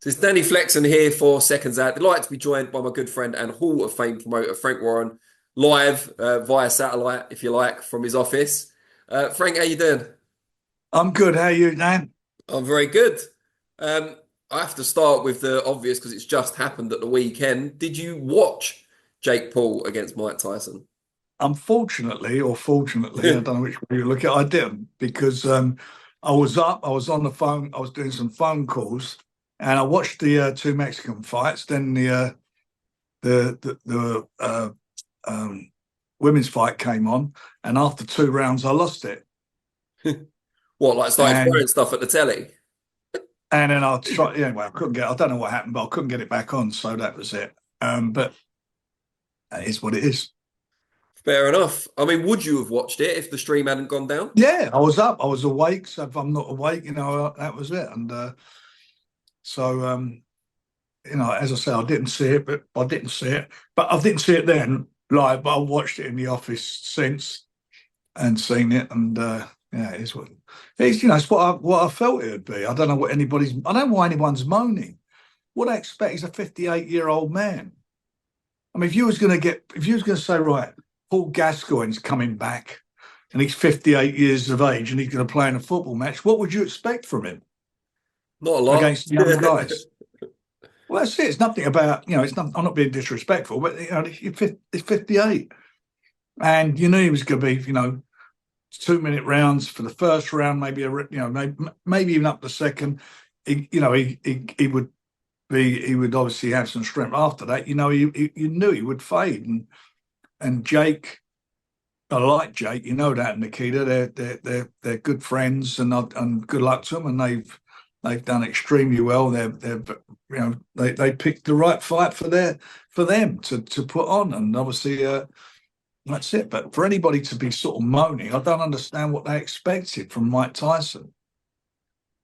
So it's Danny Flexen here for Seconds Out. Delighted to be joined by my good friend and Hall of Fame promoter, Frank Warren, live via satellite, if you like, from his office. Frank, how you doing? I'm good. How are you, Dan? I'm very good. Um, I have to start with the obvious because it's just happened at the weekend. Did you watch Jake Paul against Mike Tyson? Unfortunately, or fortunately, I don't know which way you look at it, I didn't because I was up, I was on the phone, I was doing some phone calls, and I watched the two Mexican fights. Then the women's fight came on, and after two rounds, I lost it. What, like started And throwing stuff at the telly? and then I tried. Yeah, well, I couldn't get. I don't know what happened, but I couldn't get it back on, so that was it. But it is what it is. Fair enough. I mean, would you have watched it if the stream hadn't gone down? Yeah, I was up. I was awake. So if I'm not awake, that was it. And so, as I say, I didn't see it, but I didn't see it. But I didn't see it then live. But I watched it in the office since and seen it. And yeah, it's what it's. It's what I felt it would be. I don't know what anybody's. I don't know why anyone's moaning. What I expect is a 58-year-old man. I mean, if you was going to say, right, Paul Gascoigne's coming back and he's 58 years of age and he's going to play in a football match, what would you expect from him Not a lot. against young guys? Well, that's it. It's nothing about, it's not, I'm not being disrespectful, but, it's 58. And you knew he was going to be, 2-minute rounds for the first round, maybe even up the second. He would he would obviously have some strength after that. You knew he would fade. And Jake, I like Jake, you know that, Nikita. They're good friends, and good luck to them. And they've done extremely well. They picked the right fight for them to put on, and obviously that's it. But for anybody to be sort of moaning, I don't understand what they expected from Mike Tyson.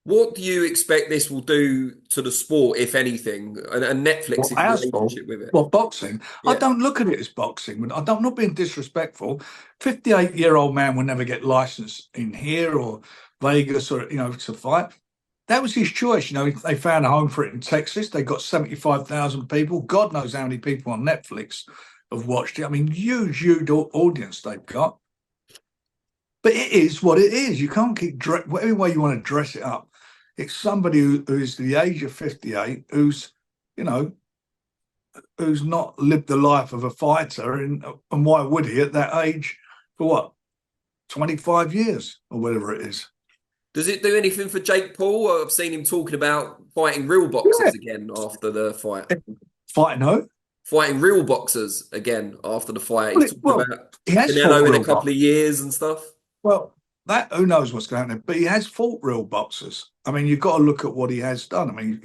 What do you expect this will do to the sport, if anything, and Well, Netflix's our sport, relationship with it? well, boxing. I Yeah. don't look at it as boxing. I'm not being disrespectful. 58-year-old man will never get licensed in here or Vegas or to fight. That was his choice. They found a home for it in Texas. They got 75,000 people. God knows how many people on Netflix have watched it. I mean, huge audience they've got. But it is what it is. You can't keep whatever way you want to dress it up. It's somebody who is the age of 58 you know, who's not lived the life of a fighter, and why would he at that age for what, 25 years or whatever it is? Does it do anything for Jake Paul? I've seen him talking about fighting real Yeah. boxers again after the fight. Fighting who? Fighting real boxers again after the fight. Well, He's talking well, about he has fought Canelo in a real couple of boxers. years and stuff. Well, that who knows what's going on, but he has fought real boxers. I mean, you've got to look at what he has done. I mean,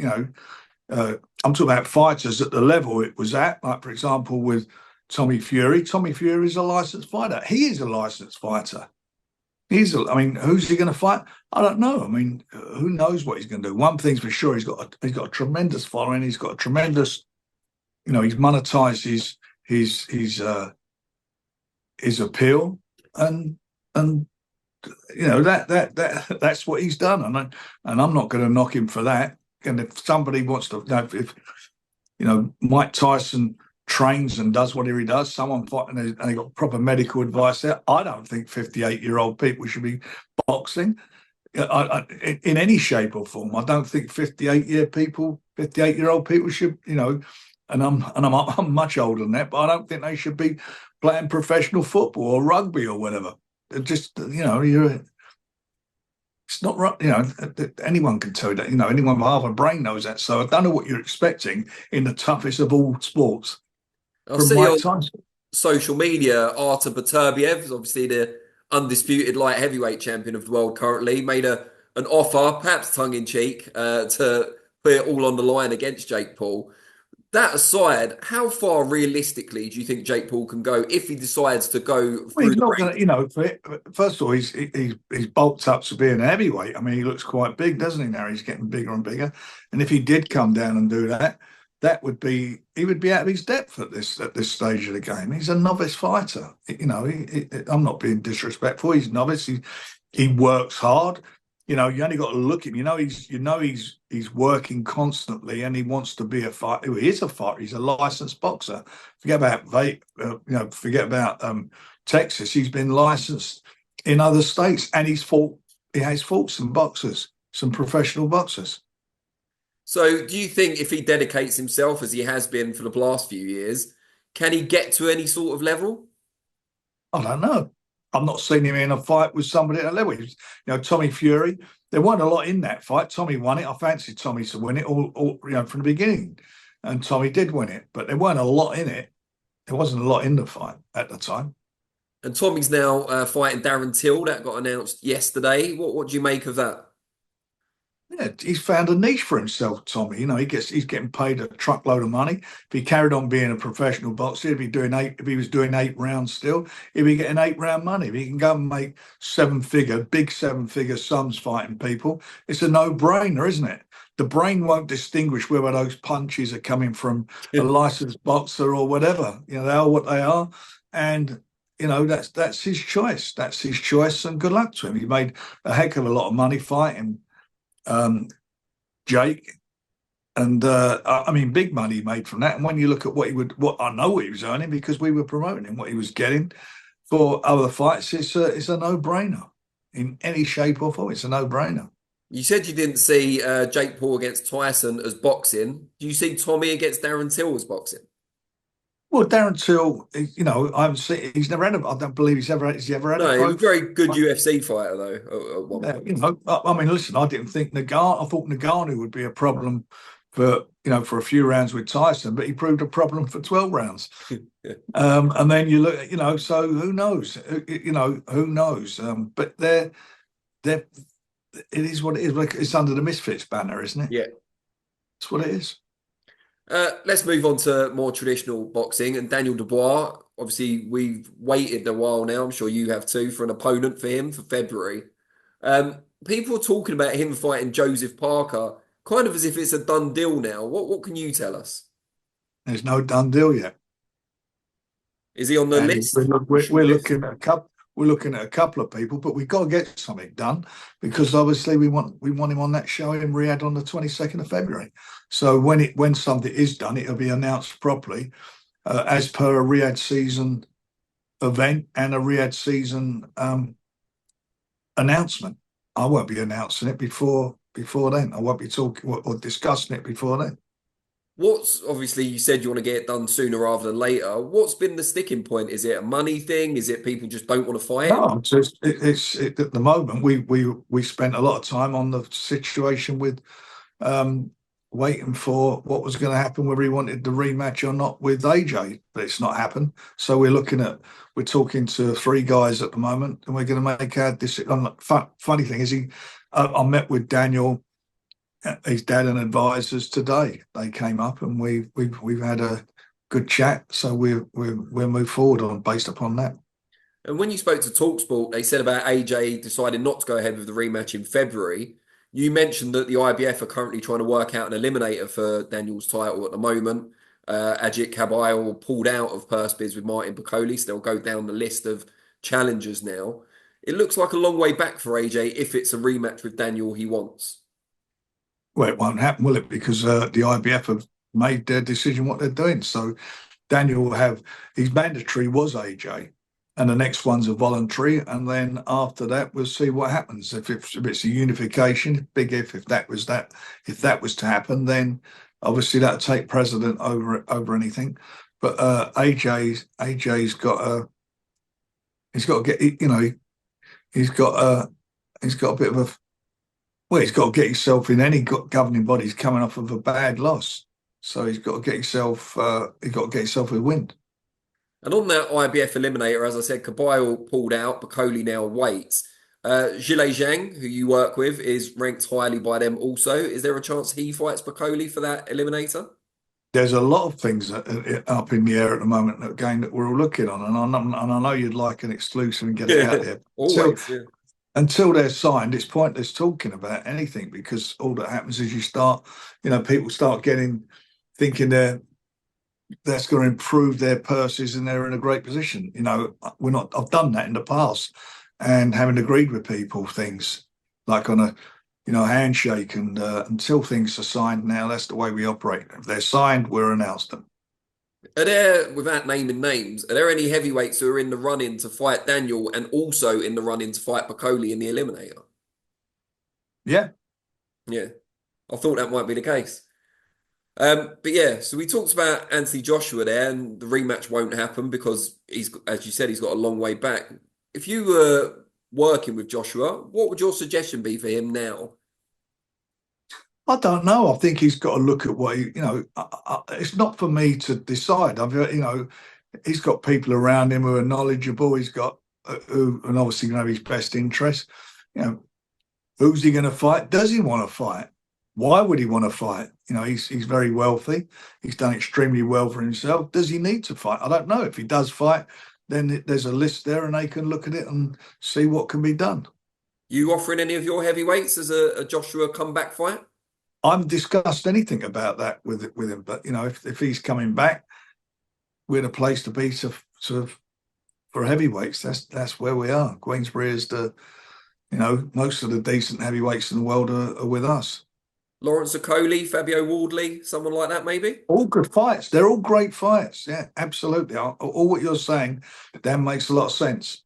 I'm talking about fighters at the level it was at, like, for example, with Tommy Fury. Tommy Fury is a licensed fighter. He is a licensed fighter. I mean, who's he going to fight? I don't know. I mean, who knows what he's going to do? One thing's for sure, he's got a tremendous following. He's got a tremendous, he's monetized his appeal, and that's what he's done, and I'm not going to knock him for that. And if somebody wants to, if Mike Tyson trains and does whatever he does, someone fighting and they got proper medical advice there. I don't think 58-year-old people should be boxing in any shape or form. I don't think 58-year-old people should, and I'm much older than that, but I don't think they should be playing professional football or rugby or whatever. Just it's not right. Anyone can tell you that. Anyone with half a brain knows that. So I don't know what you're expecting in the toughest of all sports I from see Mike on Tyson. social media, Artur Beterbiev is obviously the undisputed light heavyweight champion of the world currently, made an offer, perhaps tongue in cheek, to put it all on the line against Jake Paul. That aside, how far realistically do you think Jake Paul can go if he decides to go Well, through he's the not ring? going to, first of all, he's bulked up to being a heavyweight. I mean, he looks quite big, doesn't he? Now he's getting bigger and bigger. And if he did come down and do that, he would be out of his depth at this stage of the game. He's a novice fighter. I'm not being disrespectful. He's novice. He works hard. You know, you only got to look at him. He's working constantly, and he wants to be a fighter. He is a fighter. He's a licensed boxer. Forget about forget about Texas. He's been licensed in other states, and He has fought some boxers, some professional boxers. So, do you think if he dedicates himself as he has been for the last few years, can he get to any sort of level? I don't know. I've not seen him in a fight with somebody at that level. Tommy Fury. There weren't a lot in that fight. Tommy won it. I fancied Tommy to win it all from the beginning, and Tommy did win it. But there weren't a lot in it. There wasn't a lot in the fight at the time. And Tommy's now fighting Darren Till. That got announced yesterday. What do you make of that? Yeah, he's found a niche for himself, Tommy. He's getting paid a truckload of money. If he carried on being a professional boxer, he'd be doing if he was doing 8 rounds still, he'd be getting 8 round money. If he can go and make big 7 figure sums fighting people, it's a no-brainer, isn't it? The brain won't distinguish whether those punches are coming from a licensed boxer or whatever. They are what they are. And that's his choice. That's his choice, and good luck to him. He made a heck of a lot of money fighting Jake, and big money made from that. And when you look at what I know what he was earning, because we were promoting him, what he was getting for other fights, it's a no-brainer in any shape or form. It's a no-brainer. You said you didn't see Jake Paul against Tyson as boxing. Do you see Tommy against Darren Till as boxing? Well, Darren Till, I haven't seen. He's never had. I don't believe he's ever. Has he ever had? No, a he was a very good UFC fighter, though. Listen, I didn't think Nagano. I thought Nagano would be a problem for a few rounds with Tyson, but he proved a problem for 12 rounds. And then you look, so who knows? Who knows? But it is what it is. It's under the Misfits banner, isn't it? Yeah, that's what it is. Let's move on to more traditional boxing. And Daniel Dubois, obviously, we've waited a while now. I'm sure you have too, for an opponent for him for February. People are talking about him fighting Joseph Parker, kind of as if it's a done deal now. What can you tell us? There's no done deal yet. Is he on the list? We're looking at a couple. We're looking at a couple of people, but we've got to get something done, because obviously we want him on that show in Riyadh on the 22nd of February. So when something is done, it'll be announced properly as per a Riyadh season event and a Riyadh season announcement. I won't be announcing it before then. I won't be talking or discussing it before then. Obviously you said you want to get it done sooner rather than later. What's been the sticking point? Is it a money thing? Is it people just don't want to fight him? No, it's at the moment we spent a lot of time on the situation with waiting for what was going to happen, whether he wanted the rematch or not with AJ, but it's not happened. So we're talking to 3 guys at the moment, and we're going to make our decision. Funny thing is, I met with Daniel, his dad and advisors today. They came up and we've had a good chat. So we'll move forward based upon that. And when you spoke to TalkSport, they said about AJ deciding not to go ahead with the rematch in February. You mentioned that the IBF are currently trying to work out an eliminator for Daniel's title at the moment. Ajit Cabile pulled out of purse bids with Martin Bakole, so they'll go down the list of challengers now. It looks like a long way back for AJ if it's a rematch with Daniel he wants. Well, it won't happen, will it? Because the IBF have made their decision what they're doing. So Daniel will have his mandatory was AJ, and the next one's a voluntary, and then after that we'll see what happens. If it's a unification, big if that was to happen, then obviously that'll take precedent over anything. But AJ's got to get he's got a bit of a. Well, he's got to get himself in any governing body. He's coming off of a bad loss, so he's got to get himself. He's got to get himself a win. And on that IBF eliminator, as I said, Cabile pulled out. Bakole now waits. Zhilei Zhang, who you work with, is ranked highly by them also. Is there a chance he fights Bakole for that eliminator? There's a lot of things up in the air at the moment, that we're all looking on, and I know you'd like an exclusive and get it out there. Always, Until they're signed, it's pointless talking about anything, because all that happens is people start thinking that's going to improve their purses and they're in a great position. I've done that in the past and haven't agreed with people things. like on a handshake. And until things are signed now, that's the way we operate. If they're signed, we'll announce them. Are there, without naming names, are there any heavyweights who are in the run-in to fight Daniel and also in the run-in to fight Piccoli in the eliminator? Yeah. Yeah, I thought that might be the case. But yeah, so we talked about Anthony Joshua there, and the rematch won't happen because as you said, he's got a long way back. If you were working with Joshua, what would your suggestion be for him now? I don't know. I think he's got to look at what it's not for me to decide. He's got people around him who are knowledgeable. He's got who, and obviously know his best interests. Who's he going to fight? Does he want to fight? Why would he want to fight? He's very wealthy. He's done extremely well for himself. Does he need to fight? I don't know. If he does fight, then there's a list there, and they can look at it and see what can be done. You offering any of your heavyweights as a Joshua comeback fight? I haven't discussed anything about that with him, but if he's coming back, we're the place to be sort of for heavyweights. That's where we are. Queensbury is most of the decent heavyweights in the world are with us. Lawrence Okoli, Fabio Wardley, someone like that, maybe? All good fights. They're all great fights. Yeah, absolutely. All what you're saying, that makes a lot of sense.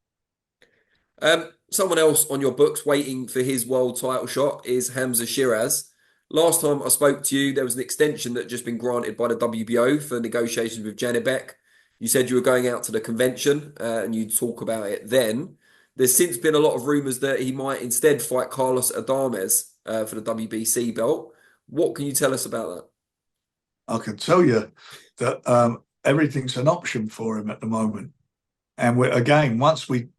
Someone else on your books waiting for his world title shot is Hamzah Sheeraz. Last time I spoke to you, there was an extension that had just been granted by the WBO for negotiations with Janibek. You said you were going out to the convention and you'd talk about it then. There's since been a lot of rumours that he might instead fight Carlos Adames for the WBC belt. What can you tell us about that? I can tell you that everything's an option for him at the moment. And once we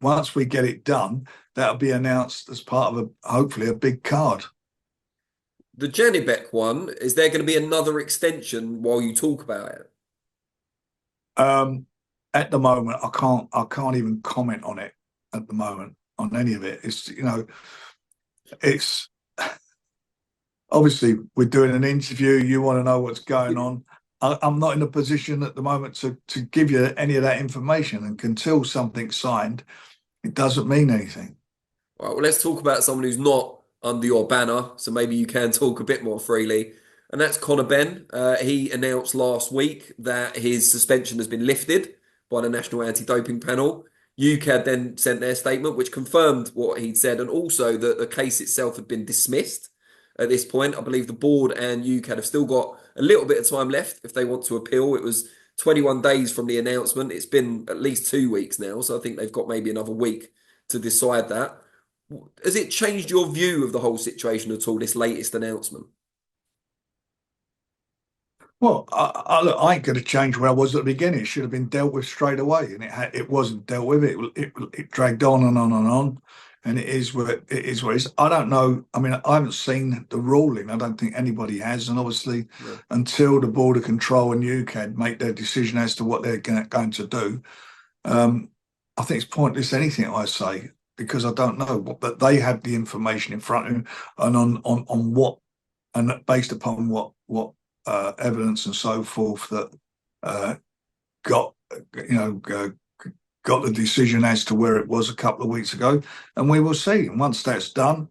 get it done, that'll be announced as part of hopefully a big card. The Janibek one, is there going to be another extension while you talk about it? At the moment, I can't even comment on it at the moment, on any of it. It's obviously we're doing an interview. You want to know what's going on. I'm not in a position at the moment to give you any of that information. And until something's signed, it doesn't mean anything. All right, well, let's talk about someone who's not under your banner, so maybe you can talk a bit more freely. And that's Conor Benn. He announced last week that his suspension has been lifted by the National Anti-Doping Panel. UKAD then sent their statement, which confirmed what he'd said, and also that the case itself had been dismissed at this point. I believe the board and UKAD have still got a little bit of time left if they want to appeal. It was 21 days from the announcement. It's been at least 2 weeks now, so I think they've got maybe another week to decide that. Has it changed your view of the whole situation at all, this latest announcement? Well, I ain't going to change where I was at the beginning. It should have been dealt with straight away, and it wasn't dealt with. It dragged on and on and on, and it is what it is. I don't know. I mean, I haven't seen the ruling. I don't think anybody has, and obviously, until the Border Control and UKAD make their decision as to what they're going to do, I think it's pointless anything I say, because I don't know. But they have the information in front of them, and on what, and based upon what evidence and so forth that got the decision as to where it was a couple of weeks ago, and we will see. And once that's done,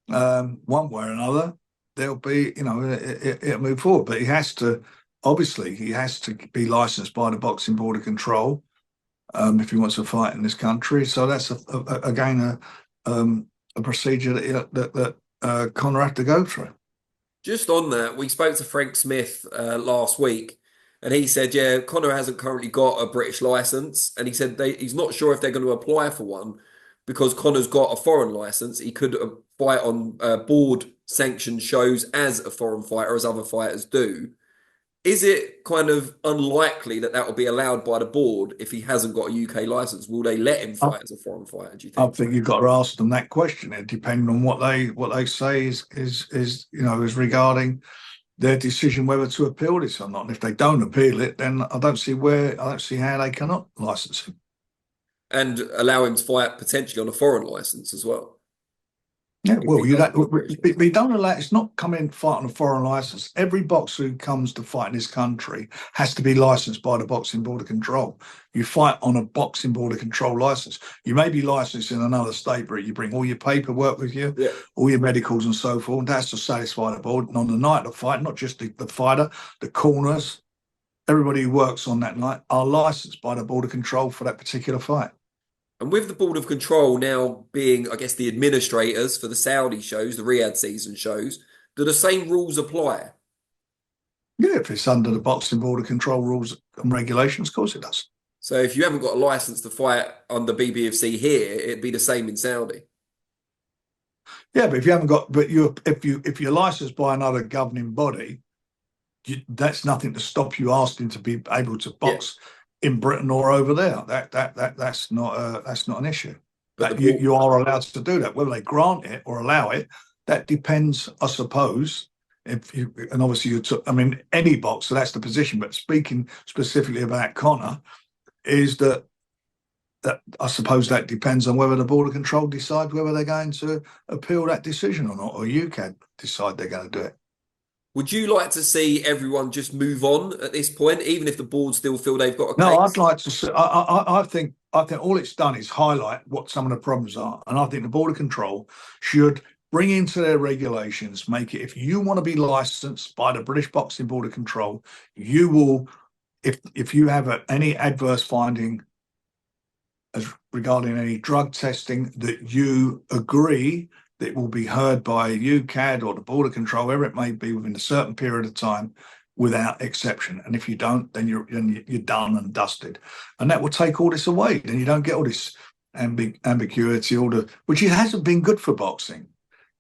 one way or another, there'll be it'll move forward. But he has to be licensed by the Boxing Border Control if he wants to fight in this country. So that's again a procedure that Conor had to go through. Just on that, we spoke to Frank Smith last week, and he said, yeah, Conor hasn't currently got a British license, and he said he's not sure if they're going to apply for one because Conor's got a foreign license. He could fight on board-sanctioned shows as a foreign fighter, as other fighters do. Is it kind of unlikely that will be allowed by the board if he hasn't got a UK license? Will they let him fight as a foreign fighter, do you think? I think you've got to ask them that question, depending on what they say is regarding their decision whether to appeal this or not. And if they don't appeal it, then I don't see how they cannot license him. And allow him to fight potentially on a foreign license as well. Yeah, if well, he you does. don't. We don't allow. It's not coming and fight on a foreign license. Every boxer who comes to fight in this country has to be licensed by the Boxing Board of Control. You fight on a Boxing Board of Control license. You may be licensed in another state, but you bring all your paperwork with you, Yeah. all your medicals and so forth. And that's to satisfy the board. And on the night of the fight, not just the fighter, the corners, everybody who works on that night are licensed by the Board of Control for that particular fight. And with the Board of Control now being, I guess, the administrators for the Saudi shows, the Riyadh season shows, do the same rules apply? Yeah, if it's under the Boxing Board of Control rules and regulations, of course it does. So if you haven't got a license to fight under BBFC here, it'd be the same in Saudi. Yeah, but if you haven't got, but you if you're licensed by another governing body, that's nothing to stop you asking to be able to Yeah. box in Britain or over there. That's not an issue. But That the board, you are allowed to do that. Whether they grant it or allow it, that depends, I suppose. If you and obviously I mean, any boxer, that's the position. But speaking specifically about Conor, is that I suppose that depends on whether the Board of Control decide whether they're going to appeal that decision or not, or you can decide they're going to do it. would you like to see everyone just move on at this point, even if the board still feel they've got a No, I'd case? like to see. I think all it's done is highlight what some of the problems are, and I think the Board of Control should bring into their regulations, make it if you want to be licensed by the British Boxing Board of Control, you will, if you have any adverse finding as regarding any drug testing, that you agree that it will be heard by UCAD or the Board of Control, wherever it may be, within a certain period of time, without exception. And if you don't, then you're done and dusted, and that will take all this away. Then you don't get all this ambiguity, which it hasn't been good for boxing.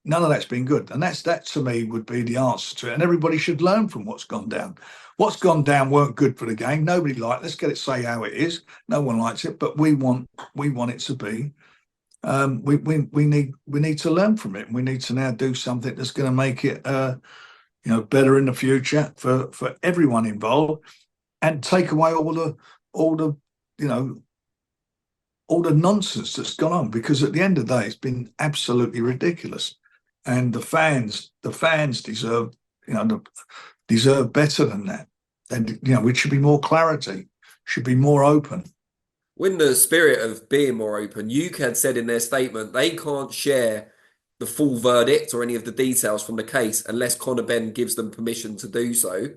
None of that's been good, and that to me would be the answer to it. And everybody should learn from what's gone down. What's gone down weren't good for the game. Nobody liked. Let's get it say how it is. No one likes it, but we want it to be. We need to learn from it. We need to now do something that's going to make it better in the future for everyone involved, and take away all the nonsense that's gone on. Because at the end of the day, it's been absolutely ridiculous, and the fans deserve deserve better than that. And it should be more clarity, should be more open. In the spirit of being more open, UCAD said in their statement they can't share the full verdict or any of the details from the case unless Conor Benn gives them permission to do so.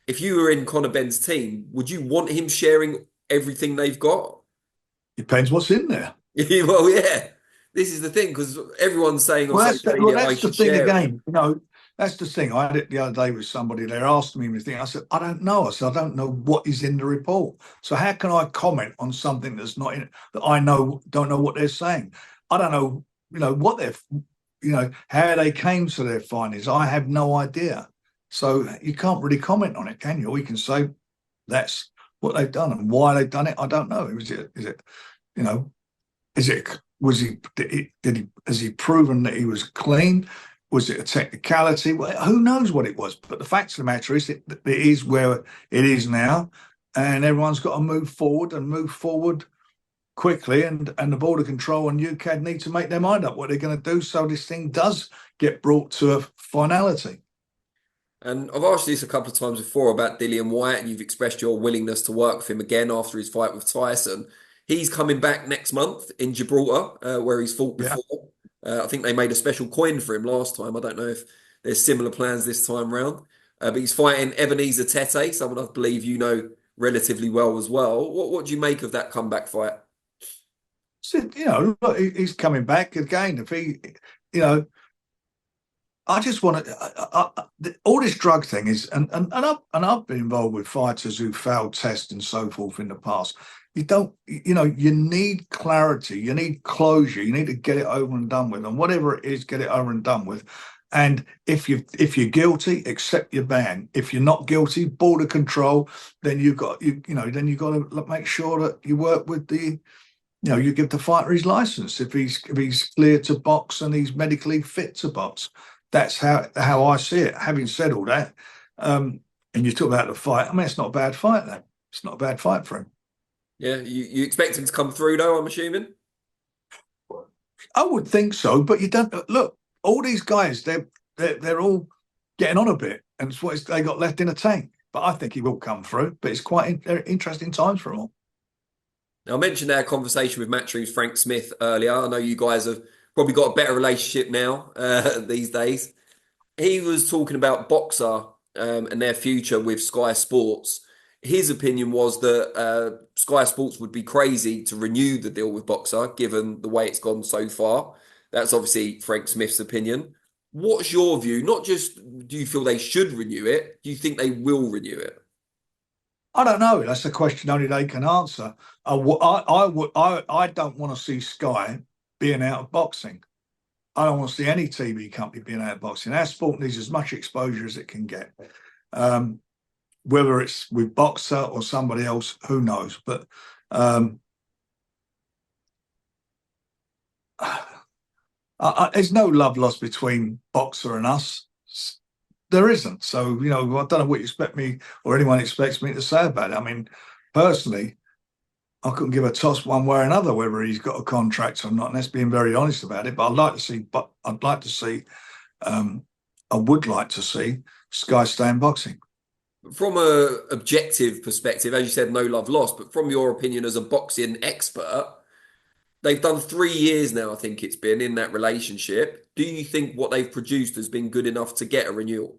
If you were in Conor Benn's team, would you want him sharing everything they've got? Depends what's in there. Well, yeah. This is the thing, because everyone's saying on social media I that's the should thing share it. again. That's the thing. I had it the other day with somebody. They asked me anything. I said, I don't know. I said, I don't know what is in the report. So how can I comment on something that's not in it, that I don't know what they're saying? I don't know, what they're, how they came to their findings. I have no idea. So you can't really comment on it, can you? We can say that's what they've done, and why they've done it, I don't know. Has he proven that he was clean? Was it a technicality? Well, who knows what it was? But the fact of the matter is, it is where it is now, and everyone's got to move forward quickly. And the Board of Control and UCAD need to make their mind up what they're going to do, so this thing does get brought to a finality. And I've asked you this a couple of times before about Dillian Whyte, and you've expressed your willingness to work with him again after his fight with Tyson. He's coming back next month in Gibraltar, where he's fought before. Yeah. I think they made a special coin for him last time. I don't know if there's similar plans this time round. But he's fighting Ebenezer Tete, someone I believe you know relatively well as well. What do you make of that comeback fight? So, look, he's coming back again. If he, I just want to. All this drug thing is, and I've been involved with fighters who failed tests and so forth in the past. You need clarity, you need closure, you need to get it over and done with, and whatever it is, get it over and done with. And if you're guilty, accept your ban. If you're not guilty, Board of Control, then you've got to make sure that you work with the. You give the fighter his license if he's cleared to box and he's medically fit to box. That's how I see it. Having said all that, and you talk about the fight, I mean, it's not a bad fight, then. It's not a bad fight for him. Yeah, you expect him to come through, though, I'm assuming? I would think so, but you don't look. all these guys, they're all getting on a bit, and it's what they got left in the tank. But I think he will come through. But it's quite interesting times for them all. Now, I mentioned our conversation with Matchroom's Frank Smith earlier. I know you guys have probably got a better relationship now these days. He was talking about Boxer and their future with Sky Sports. His opinion was that Sky Sports would be crazy to renew the deal with Boxer, given the way it's gone so far. That's obviously Frank Smith's opinion. What's your view? Not just do you feel they should renew it, do you think they will renew it? I don't know. That's a question only they can answer. I don't want to see Sky being out of boxing. I don't want to see any TV company being out of boxing. Our sport needs as much exposure as it can get. Whether it's with Boxer or somebody else, who knows? But there's no love lost between Boxer and us. There isn't. So, I don't know what you expect me or anyone expects me to say about it. I mean, personally, I couldn't give a toss one way or another whether he's got a contract or not. And that's being very honest about it. But I would like to see Sky stay in boxing. From a objective perspective, as you said, no love lost. But from your opinion as a boxing expert, they've done 3 years now, I think it's been, in that relationship. Do you think what they've produced has been good enough to get a renewal?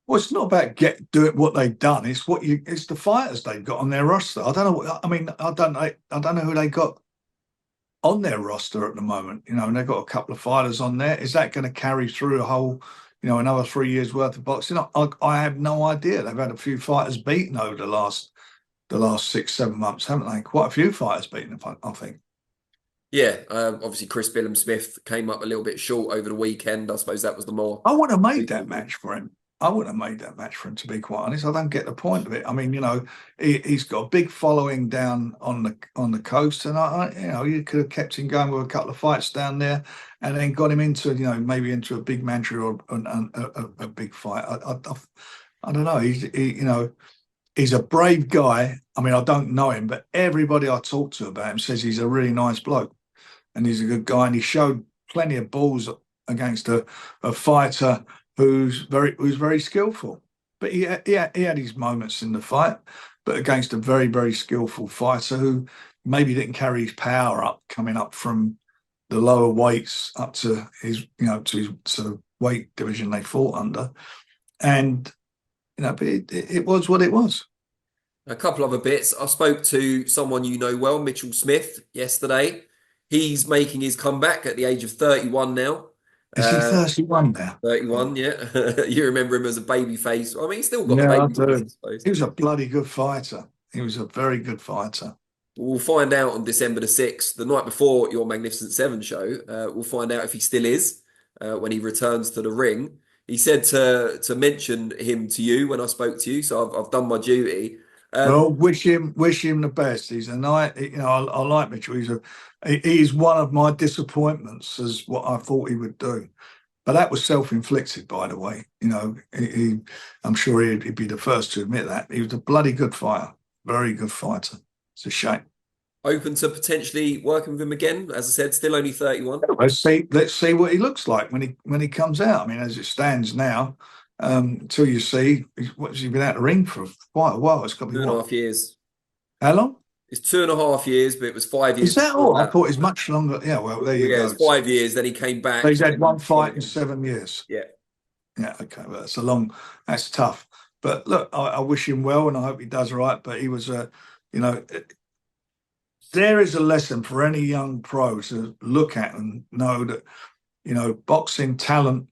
Well, it's not about doing what they've done. It's the fighters they've got on their roster. I don't know. I mean, I don't know who they got on their roster at the moment. And they've got a couple of fighters on there. Is that going to carry through a whole, another 3 years worth of boxing? I have no idea. They've had a few fighters beaten over the last 6-7 months, haven't they? Quite a few fighters beaten, I think. Yeah, obviously Chris Billum-Smith came up a little bit short over the weekend. I suppose that was the more. I would have made that match for him. To be quite honest. I don't get the point of it. I mean, he's got a big following down on the coast, and you could have kept him going with a couple of fights down there, and then got him into, maybe into a big match or a big fight. I don't know. He's a brave guy. I mean, I don't know him, but everybody I talk to about him says he's a really nice bloke, and he's a good guy, and he showed plenty of balls against a fighter who's very skillful. But he had his moments in the fight, but against a very, very skillful fighter who maybe didn't carry his power up, coming up from the lower weights up to his, to his sort of weight division they fought under. And, but it was what it was. A couple other bits. I spoke to someone you know well, Mitchell Smith, yesterday. He's making his comeback at the age of 31 now. Is he 31 now? 31, yeah. You remember him as a baby face. I mean, he's still got Yeah, a baby face, I suppose. He was a bloody good fighter. He was a very good fighter. We'll find out on December the 6th, the night before your Magnificent Seven show. We'll find out if he still is when he returns to the ring. He said to mention him to you when I spoke to you, so I've done my duty. Well, wish him the best. He's a nice, I like Mitchell. He's one of my disappointments as what I thought he would do, but that was self-inflicted, by the way. I'm sure he'd be the first to admit that. He was a bloody good fighter, very good fighter. It's a shame. Open to potentially working with him again, as I said, still only 31. Let's see what he looks like when he comes out. I mean, as it stands now. Until you see, what's he been out of the ring for quite a while? It's got to be 2.5 years. How long? It's 2.5 years, but it was 5 years. Is that all? I thought it was much longer. Yeah, well, there you go. It's 5 years. Then he came back. So he's had one fight in 7 years. Yeah. Yeah. Okay. Well, that's tough. But look, I wish him well, and I hope he does right. But he was there is a lesson for any young pro to look at and know that, boxing talent.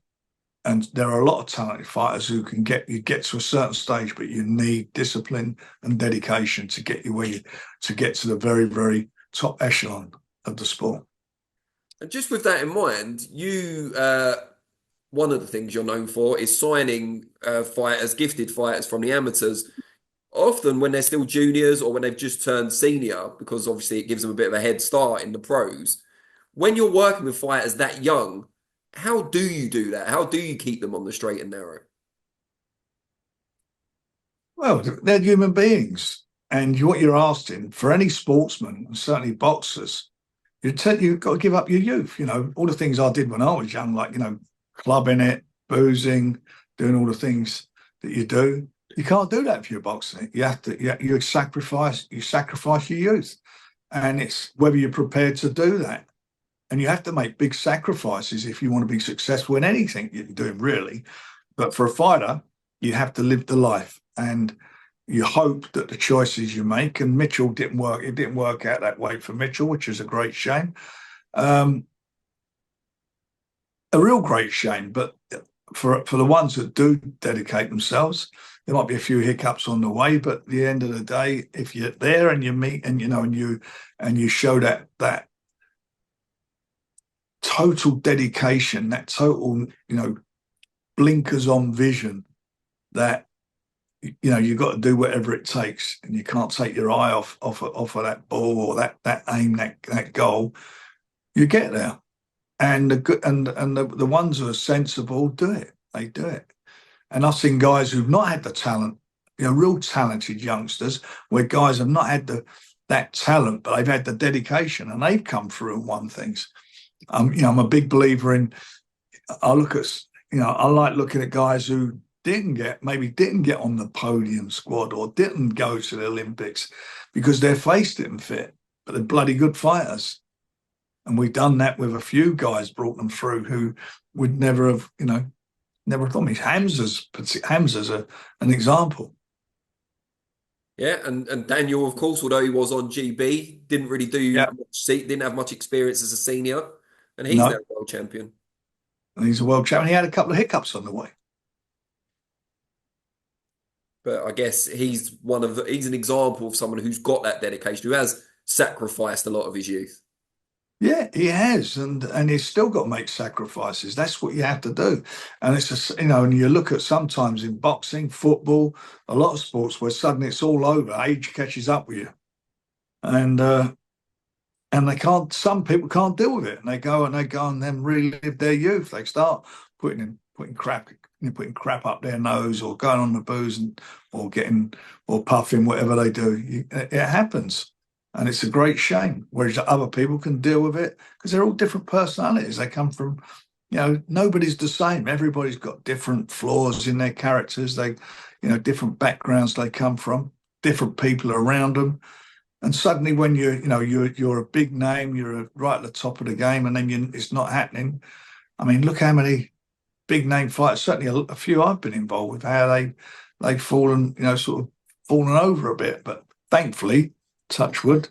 And there are a lot of talented fighters who can get to a certain stage, but you need discipline and dedication to get to get to the very, very top echelon of the sport. And just with that in mind, one of the things you're known for is signing gifted fighters from the amateurs, often when they're still juniors or when they've just turned senior, because obviously it gives them a bit of a head start in the pros. When you're working with fighters that young, how do you do that? How do you keep them on the straight and narrow? Well, they're human beings. And what you're asking for any sportsman, and certainly boxers, you've got to give up your youth. All the things I did when I was young, like clubbing it, boozing, doing all the things that you do. You can't do that if you're boxing. You have to. You sacrifice. You sacrifice your youth, and it's whether you're prepared to do that. And you have to make big sacrifices if you want to be successful in anything you're doing, really. But for a fighter, you have to live the life, and you hope that the choices you make. And Mitchell didn't work. It didn't work out that way for Mitchell, which is a great shame. A real great shame. But for the ones that do dedicate themselves, there might be a few hiccups on the way. But at the end of the day, if you're there and you meet and you show that total dedication, that total blinkers on vision, that you've got to do whatever it takes, and you can't take your eye off of that ball or that aim, that goal. You get there, and the ones who are sensible do it. They do it. And I've seen guys who've not had the talent, real talented youngsters, where guys have not had that talent, but they've had the dedication, and they've come through and won things. I'm a big believer in. I like looking at guys who maybe didn't get on the podium squad or didn't go to the Olympics because their face didn't fit, but they're bloody good fighters. And we've done that with a few guys, brought them through who would never have thought. Me. Hamzah's an example. Yeah, and Daniel, of course, although he was on GB, didn't really didn't have much experience as a senior, and he's now world champion. And he's a world champion. He had a couple of hiccups on the way. But I guess he's an example of someone who's got that dedication, who has sacrificed a lot of his youth. Yeah, he has, and he's still got to make sacrifices. That's what you have to do. And it's and you look at sometimes in boxing, football, a lot of sports where suddenly it's all over, age catches up with you, and they can't. Some people can't deal with it, and they go and then relive their youth. They start putting crap up their nose, or going on the booze, or puffing, whatever they do. It happens. And it's a great shame. Whereas other people can deal with it because they're all different personalities. They come from, nobody's the same. Everybody's got different flaws in their characters. They, different backgrounds they come from, different people around them. And suddenly when you're a big name, you're right at the top of the game, and then it's not happening. I mean, look how many big name fighters, certainly a few I've been involved with, how they've fallen, sort of fallen over a bit. But thankfully, touch wood,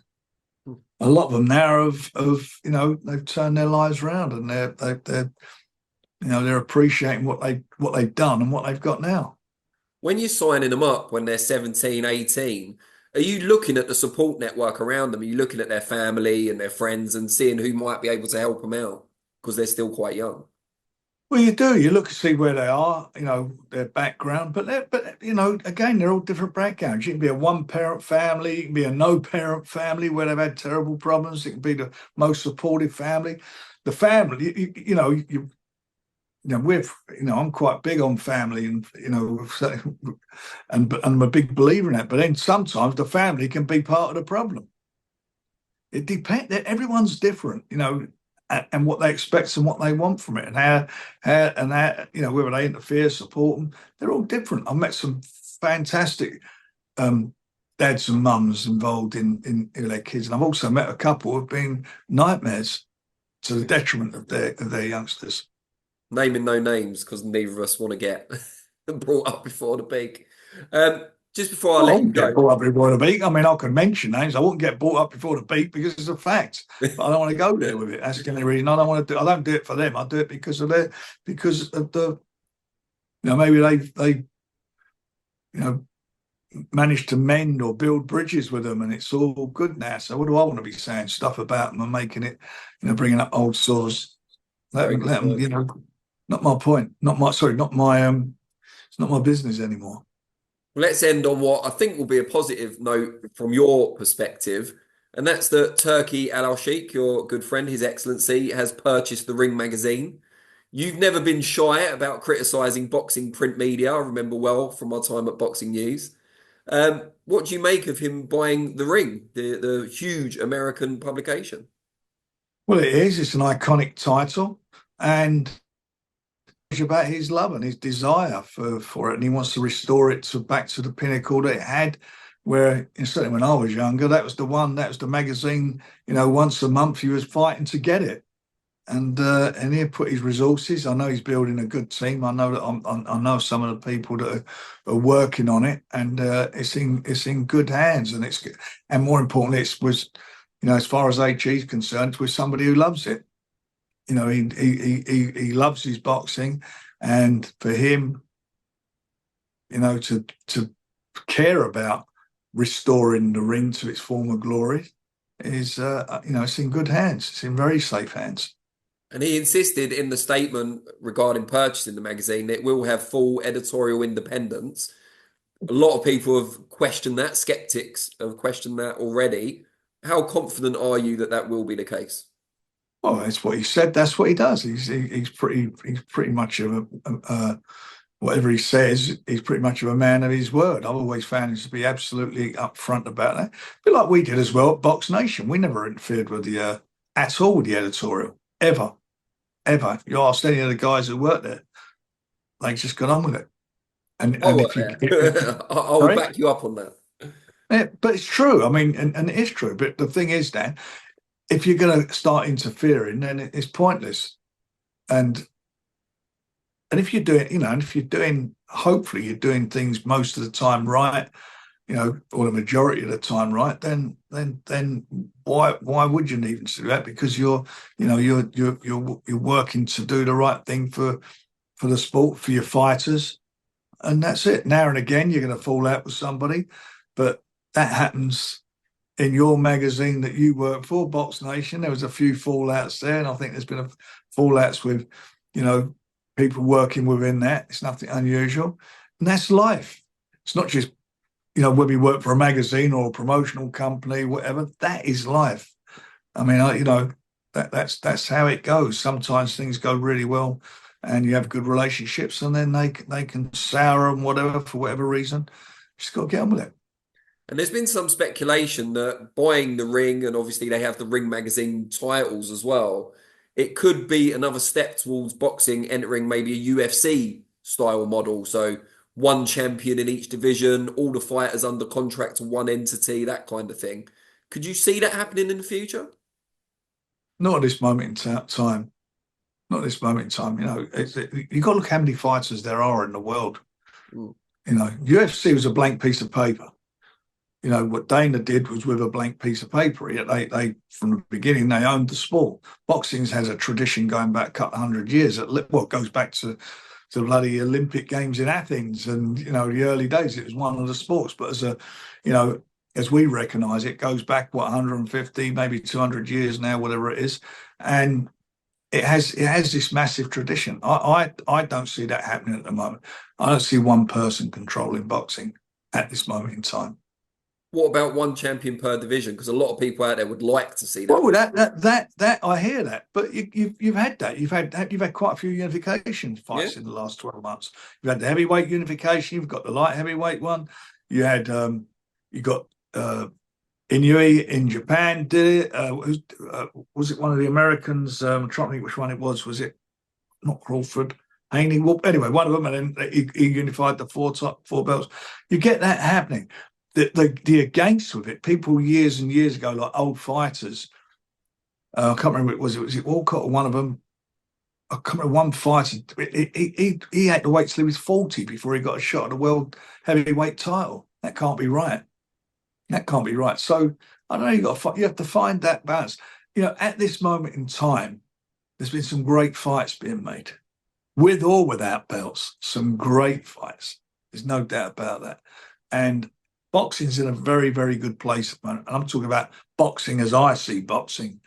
a lot of them now they've turned their lives around, and they're appreciating what they've done and what they've got now. When you're signing them up when they're 17, 18, are you looking at the support network around them? Are you looking at their family and their friends and seeing who might be able to help them out because they're still quite young? Well, you do. You look to see where they are, their background. But again, they're all different backgrounds. You can be a one-parent family, you can be a no-parent family where they've had terrible problems. It can be the most supportive family. The family, I'm quite big on family, and and I'm a big believer in that. But then sometimes the family can be part of the problem. It depends. Everyone's different, and what they expect and what they want from it, and how whether they interfere, support them. They're all different. I've met some fantastic dads and mums involved in their kids, and I've also met a couple who've been nightmares to the detriment of their youngsters. Naming no names because neither of us want to get brought up before the peak. Just before I let you go, brought up before the beat. I mean, I can mention names. I wouldn't get brought up before the beat because it's a fact. But I don't want to go there with it. That's the only reason I don't want to do. I don't do it for them. I do it because of the, maybe they managed to mend or build bridges with them, and it's all good now. So what do I want to be saying stuff about them and making it, bringing up old sores? Let them, not my point. It's not my business anymore. Let's end on what I think will be a positive note from your perspective, and that's that Turki Alalshikh, your good friend, His Excellency, has purchased the Ring magazine. You've never been shy about criticising boxing print media. I remember well from my time at Boxing News. What do you make of him buying the Ring, the huge American publication? Well, it is. It's an iconic title, and it's about his love and his desire for it, and he wants to restore it back to the pinnacle that it had. Where certainly when I was younger, that was the one. That was the magazine. Once a month he was fighting to get it, and he put his resources. I know he's building a good team. I know that I know some of the people that are working on it, and it's in good hands. And more importantly, it was, as far as HE is concerned, with somebody who loves it. He loves his boxing, and for him, to care about restoring the ring to its former glory is, it's in good hands. It's in very safe hands. And he insisted in the statement regarding purchasing the magazine that it will have full editorial independence. A lot of people have questioned that. Skeptics have questioned that already. How confident are you that that will be the case? Well, that's what he said. That's what he does. He's pretty much of whatever he says. He's pretty much of a man of his word. I've always found him to be absolutely upfront about that. A bit like we did as well at Box Nation. We never interfered with the at all with the editorial ever. You asked any of the guys who worked there, they just got on with it. And Oh, if you, I will back you up on that. yeah, but it's true. I mean, and it is true. But the thing is, Dan, if you're going to start interfering, then it's pointless. And if you're doing, and if you're doing, hopefully you're doing things most of the time right, or the majority of the time right, then why would you need to do that? Because you're working to do the right thing for the sport, for your fighters, and that's it. Now and again, you're going to fall out with somebody, but that happens in your magazine that you work for, Box Nation. There was a few fallouts there, and I think there's been fallouts with, people working within that. It's nothing unusual, and that's life. It's not just, when we work for a magazine or a promotional company, whatever. That is life. I mean, that's how it goes. Sometimes things go really well, and you have good relationships, and then they can sour and whatever for whatever reason. Just got to get on with it. And there's been some speculation that buying the ring, and obviously they have the Ring magazine titles as well, it could be another step towards boxing entering maybe a UFC style model. So one champion in each division, all the fighters under contract to one entity, that kind of thing. Could you see that happening in the future? Not at this moment in time. Not at this moment in time. You've got to look how many fighters there are in the world. Mm. UFC was a blank piece of paper. What Dana did was with a blank piece of paper. They from the beginning, they owned the sport. Boxing has a tradition going back a couple of hundred years. It goes back to the bloody Olympic Games in Athens, and the early days. It was one of the sports, but as we recognise, it goes back 150, maybe 200 years now, whatever it is, and it has this massive tradition. I don't see that happening at the moment. I don't see one person controlling boxing at this moment in time. What about one champion per division? Because a lot of people out there would like to see that. Well, that I hear that, but you've had that. You've had quite a few unification fights in the last 12 months. You've had the heavyweight unification. You've got the light heavyweight one. You had you got Inoue in Japan did it. Was it one of the Americans? I'm trying to think which one it was. Was it not Crawford? Haney? Well, anyway, one of them, and then he unified the four belts. You get that happening. The against with it, people years and years ago, like old fighters. I can't remember. Was it Walcott or one of them? I can't remember. One fighter, he had to wait till he was 40 before he got a shot at the world heavyweight title. That can't be right. That can't be right. So I don't know. You have to find that balance. At this moment in time, there's been some great fights being made, with or without belts. Some great fights. There's no doubt about that. And boxing's in a very, very good place at the moment. And I'm talking about boxing as I see boxing.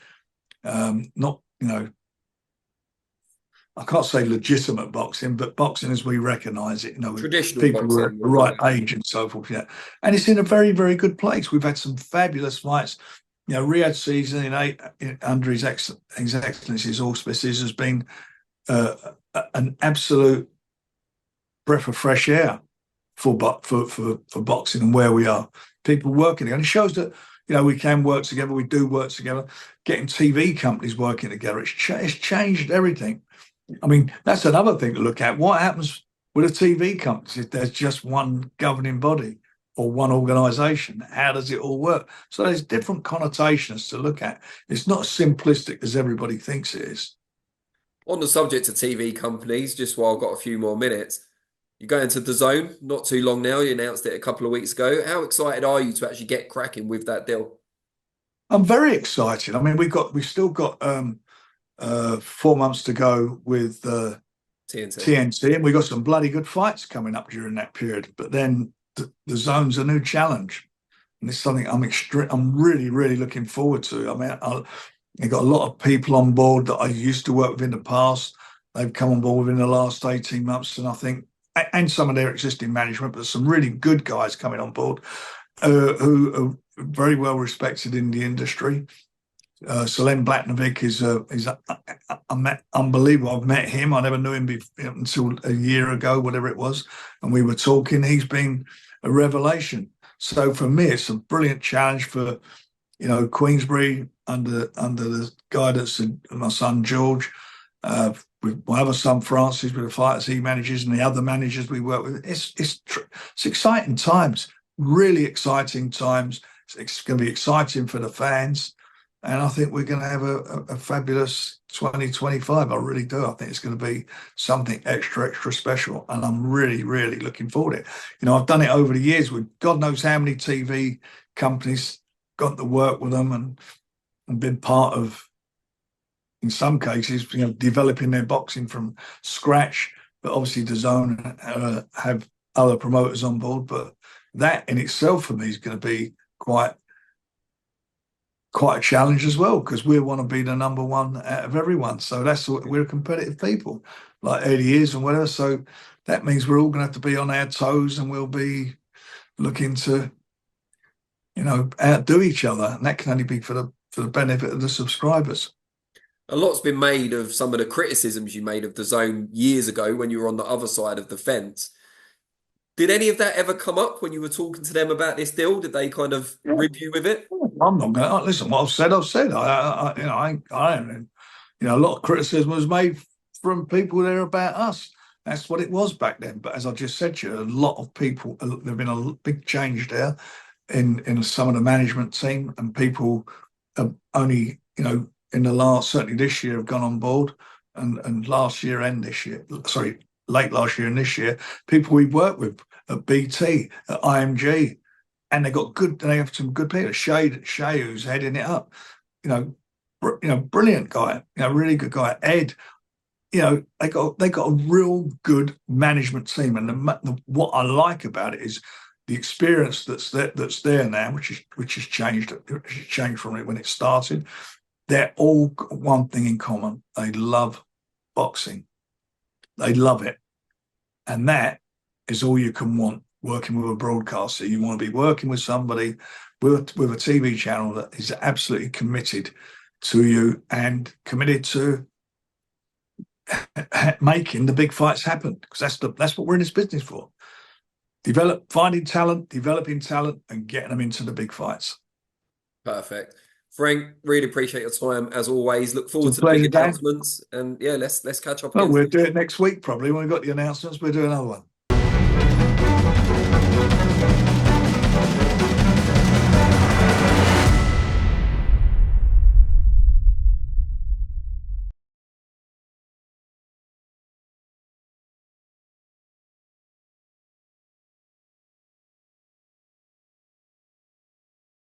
Not, I can't say legitimate boxing, but boxing as we recognise it, Traditional people boxing, who are at the right age and so forth. Yeah. And it's in a very, very good place. We've had some fabulous fights. Riyadh season under His Excellency's auspices has been an absolute breath of fresh air for boxing and where we are. People working it. And it shows that, we can work together. We do work together. Getting TV companies working together, it's changed everything. I mean, that's another thing to look at. What happens with a TV company if there's just one governing body or one organisation? How does it all work? So there's different connotations to look at. It's not as simplistic as everybody thinks it is. On the subject of TV companies, just while I've got a few more minutes, you're going to DAZN, not too long now. You announced it a couple of weeks ago. How excited are you to actually get cracking with that deal? I'm very excited. I mean, we've still got 4 months to go with TNT. TNT, and we got some bloody good fights coming up during that period. But then the zone's a new challenge, and it's something I'm really, really looking forward to. I mean, I've got a lot of people on board that I used to work with in the past. They've come on board within the last 18 months, and I think, and some of their existing management, but some really good guys coming on board who are very well respected in the industry. Selene Blatnovic is unbelievable. I've met him. I never knew him until a year ago, whatever it was, and we were talking. He's been a revelation. So for me, it's a brilliant challenge for Queensbury under the guidance of my son George, with my other son Francis, with the fighters he manages and the other managers we work with. It's exciting times, really exciting times. It's going to be exciting for the fans. And I think we're going to have a fabulous 2025. I really do. I think it's going to be something extra, extra special. And I'm really, really looking forward to it. I've done it over the years with God knows how many TV companies, got to work with them and been part of, in some cases, developing their boxing from scratch. But obviously DAZN have other promoters on board. But that in itself for me is going to be quite a challenge as well, because we want to be the number one out of everyone. So that's what we're competitive people, like Eddie is and whatever. So that means we're all going to have to be on our toes, and we'll be looking to, outdo each other. And that can only be for the benefit of the subscribers. A lot's been made of some of the criticisms you made of DAZN years ago when you were on the other side of the fence. Did any of that ever come up when you were talking to them about this deal? Did they kind of rib you with it? I'm not going to listen. What I've said, I've said. I don't. A lot of criticism was made from people there about us. That's what it was back then. But as I just said to you, a lot of people. There've been a big change there in some of the management team, and people have only, in the last, certainly this year, have gone on board, and last year and this year. Sorry, late last year and this year, people we've worked with at BT, at IMG, and they have some good people. Shay, who's heading it up, brilliant guy, really good guy. Ed, they got a real good management team, and what I like about it is the experience that's there now, which has changed from it when it started. They're all got one thing in common: they love boxing. They love it. And that is all you can want working with a broadcaster. You want to be working with somebody with a TV channel that is absolutely committed to you and committed to making the big fights happen, because that's what we're in this business for. Finding talent, developing talent, and getting them into the big fights. Perfect. Frank, really appreciate your time as always. Look forward to the pleasure, big announcements. And yeah, let's catch up Well, again. we'll do it next week probably. When we've got the announcements, we'll do another one.